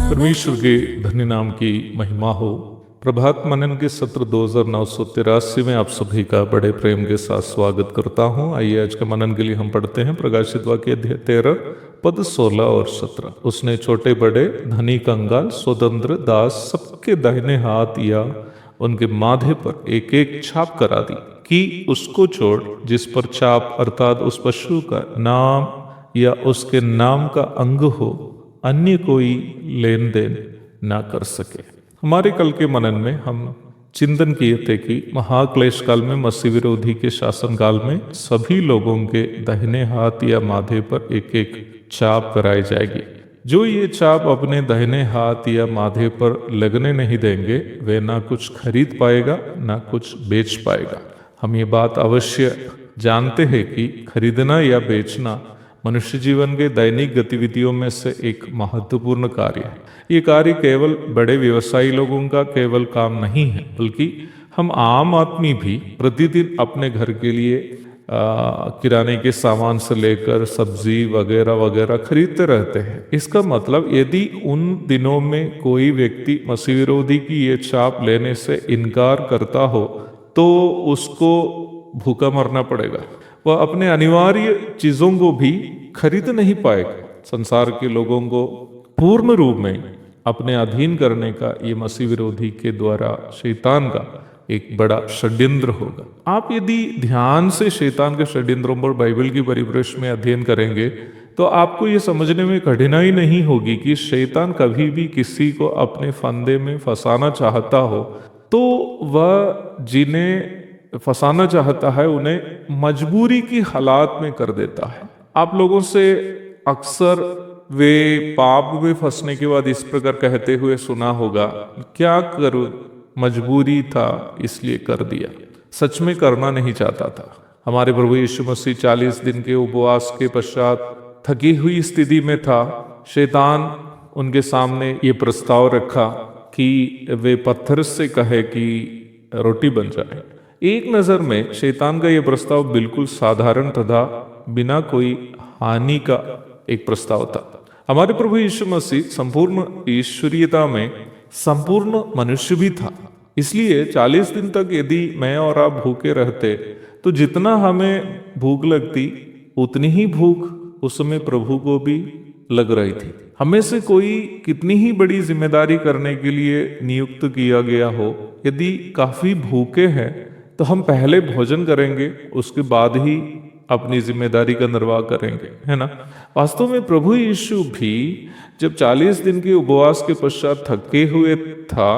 परमेश्वर के धन्य नाम की महिमा हो। प्रभात मनन के सत्र 2983 में आप सभी का बड़े प्रेम के साथ स्वागत करता हूं। आइए आज के मनन के लिए हम पढ़ते हैं प्रकाशित वाक्य अध्याय 13 पद 16 और 17। उसने छोटे बड़े धनी कंगाल स्वतंत्र दास सबके दाहिने हाथ या उनके माथे पर एक एक छाप करा दी कि उसको छोड़ जिस पर छाप अर्थात उस पशु का नाम या उसके नाम का अंग हो अन्य कोई लेन देन ना कर सके। हमारे कल के मनन में हम चिंतन किए थे कि महाक्लेश काल में मसीह विरोधी के शासन काल में सभी लोगों के दाहिने हाथ या माथे पर एक एक छाप कराई जाएगी। जो ये छाप अपने दाहिने हाथ या माथे पर लगने नहीं देंगे वे ना कुछ खरीद पाएगा ना कुछ बेच पाएगा। हम ये बात अवश्य जानते हैं कि खरीदना या बेचना मनुष्य जीवन के दैनिक गतिविधियों में से एक महत्वपूर्ण कार्य है। ये कार्य केवल बड़े व्यवसायी लोगों का केवल काम नहीं है, बल्कि हम आम आदमी भी प्रतिदिन अपने घर के लिए किराने के सामान से लेकर सब्जी वगैरह वगैरह खरीदते रहते हैं। इसका मतलब यदि उन दिनों में कोई व्यक्ति मसीह विरोधी की ये छाप लेने से इनकार करता हो तो उसको भूखा मरना पड़ेगा। वह अपने अनिवार्य चीजों को भी खरीद नहीं पाएगा। संसार के लोगों को पूर्ण रूप में अपने अधीन करने का ये मसीह विरोधी के द्वारा शैतान का एक बड़ा षड्यंत्र होगा। आप यदि ध्यान से शैतान के षड्यंत्रों पर बाइबल की परिप्रेक्ष्य में अध्ययन करेंगे तो आपको ये समझने में कठिनाई नहीं होगी कि शैतान कभी भी किसी को अपने फंदे में फंसाना चाहता हो तो वह जिन्हें फंसाना चाहता है उन्हें मजबूरी की हालात में कर देता है। आप लोगों से अक्सर वे पाप में फंसने के बाद इस प्रकार कहते हुए सुना होगा, क्या करूं, मजबूरी था इसलिए कर दिया। सच में करना नहीं चाहता था। हमारे प्रभु यीशु मसीह 40 दिन के उपवास के पश्चात थकी हुई स्थिति में था। शैतान उनके सामने ये प्रस्ताव रखा कि वे पत्थर से कहे कि रोटी बन जाए। एक नजर में शैतान का यह प्रस्ताव बिल्कुल साधारण तथा बिना कोई हानि का एक प्रस्ताव था। हमारे प्रभु यीशु मसीह संपूर्ण ईश्वरीयता में संपूर्ण मनुष्य भी था। इसलिए 40 दिन तक यदि मैं और आप भूखे रहते तो जितना हमें भूख लगती उतनी ही भूख उस समय प्रभु को भी लग रही थी। हमें से कोई कितनी ही बड़ी जिम्मेदारी करने के लिए नियुक्त किया गया हो, यदि काफी भूखे हैं तो हम पहले भोजन करेंगे, उसके बाद ही अपनी जिम्मेदारी का निर्वाह करेंगे, है ना। वास्तव में प्रभु यीशु भी जब 40 दिन के उपवास के पश्चात थके हुए था,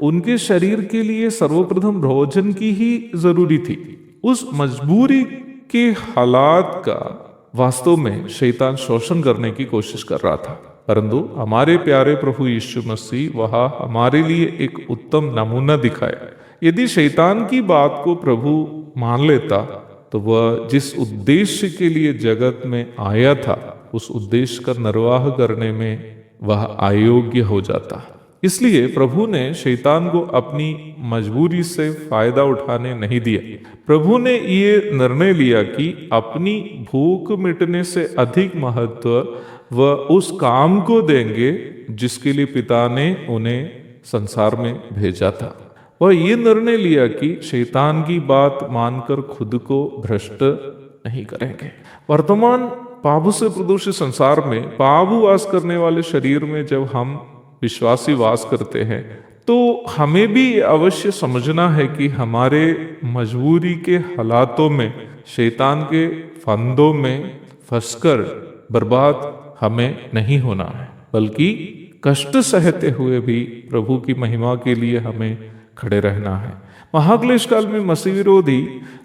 उनके शरीर के लिए सर्वप्रथम भोजन की ही जरूरी थी। उस मजबूरी के हालात का वास्तव में शैतान शोषण करने की कोशिश कर रहा था, परंतु हमारे प्यारे प्रभु यीशु मसीह वहां हमारे लिए एक उत्तम नमूना दिखाया। यदि शैतान की बात को प्रभु मान लेता तो वह जिस उद्देश्य के लिए जगत में आया था उस उद्देश्य का निर्वाह करने में वह अयोग्य हो जाता। इसलिए प्रभु ने शैतान को अपनी मजबूरी से फायदा उठाने नहीं दिया। प्रभु ने ये निर्णय लिया कि अपनी भूख मिटने से अधिक महत्व वह उस काम को देंगे जिसके लिए पिता ने उन्हें संसार में भेजा था। वह ये निर्णय लिया कि शैतान की बात मानकर खुद को भ्रष्ट नहीं करेंगे। वर्तमान पाप से प्रदूषित संसार में पाप वास करने वाले शरीर में जब हम विश्वासी वास करते हैं तो हमें भी अवश्य समझना है कि हमारे मजबूरी के हालातों में शैतान के फंदों में फंसकर बर्बाद हमें नहीं होना है, बल्कि कष्ट सहते हुए भी प्रभु की महिमा के लिए हमें खड़े रहना है। महाक्लेश काल में मसीह विरोधी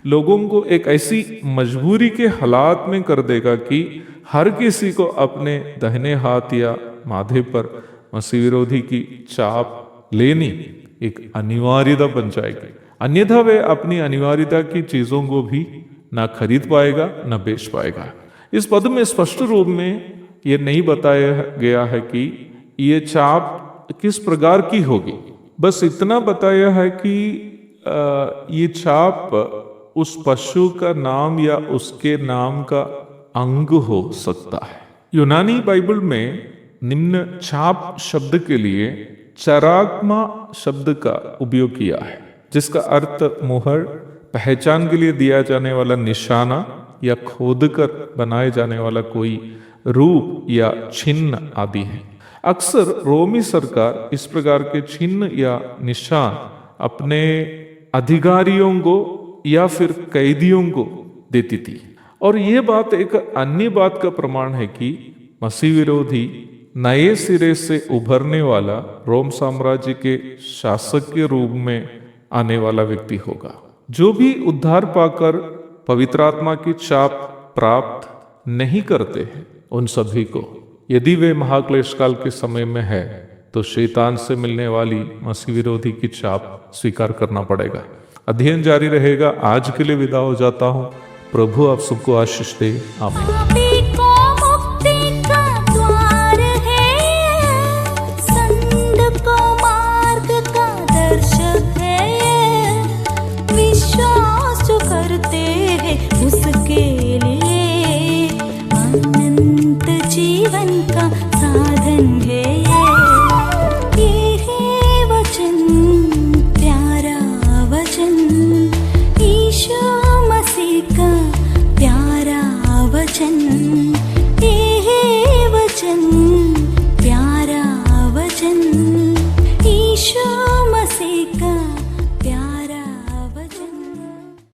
लोगों को एक ऐसी मजबूरी के हालात में कर देगा कि हर किसी को अपने दाहिने हाथ या माथे पर मसीह विरोधी की चाप लेनी एक अनिवार्यता बन जाएगी। अन्यथा वे अपनी अनिवार्यता की चीजों को भी ना खरीद पाएगा ना बेच पाएगा। इस पद में स्पष्ट रूप में यह नहीं बताया गया है कि ये चाप किस प्रकार की होगी, बस इतना बताया है कि ये चाप उस पशु का नाम या उसके नाम का अंग हो सकता है। यूनानी बाइबल में निम्न छाप शब्द के लिए चराग्मा शब्द का उपयोग किया है, जिसका अर्थ मुहर, पहचान के लिए दिया जाने वाला निशाना या खोदकर बनाए जाने वाला कोई रूप या चिन्ह आदि है। अक्सर रोमी सरकार इस प्रकार के चिन्ह या निशान अपने अधिकारियों को या फिर कैदियों को देती थी। और यह बात एक अन्य बात का प्रमाण है कि मसीह विरोधी नए सिरे से उभरने वाला रोम साम्राज्य के शासक के रूप में आने वाला व्यक्ति होगा। जो भी उद्धार पाकर पवित्र आत्मा की चाप प्राप्त नहीं करते हैं, उन सभी को यदि वे महाक्लेश काल के समय में है तो शैतान से मिलने वाली मसीह विरोधी की चाप स्वीकार करना पड़ेगा। अध्ययन जारी रहेगा। आज के लिए विदा हो जाता हूँ। प्रभु आप सबको आशीष दे। आमीन। उसके लिए अनंत जीवन का साधन है।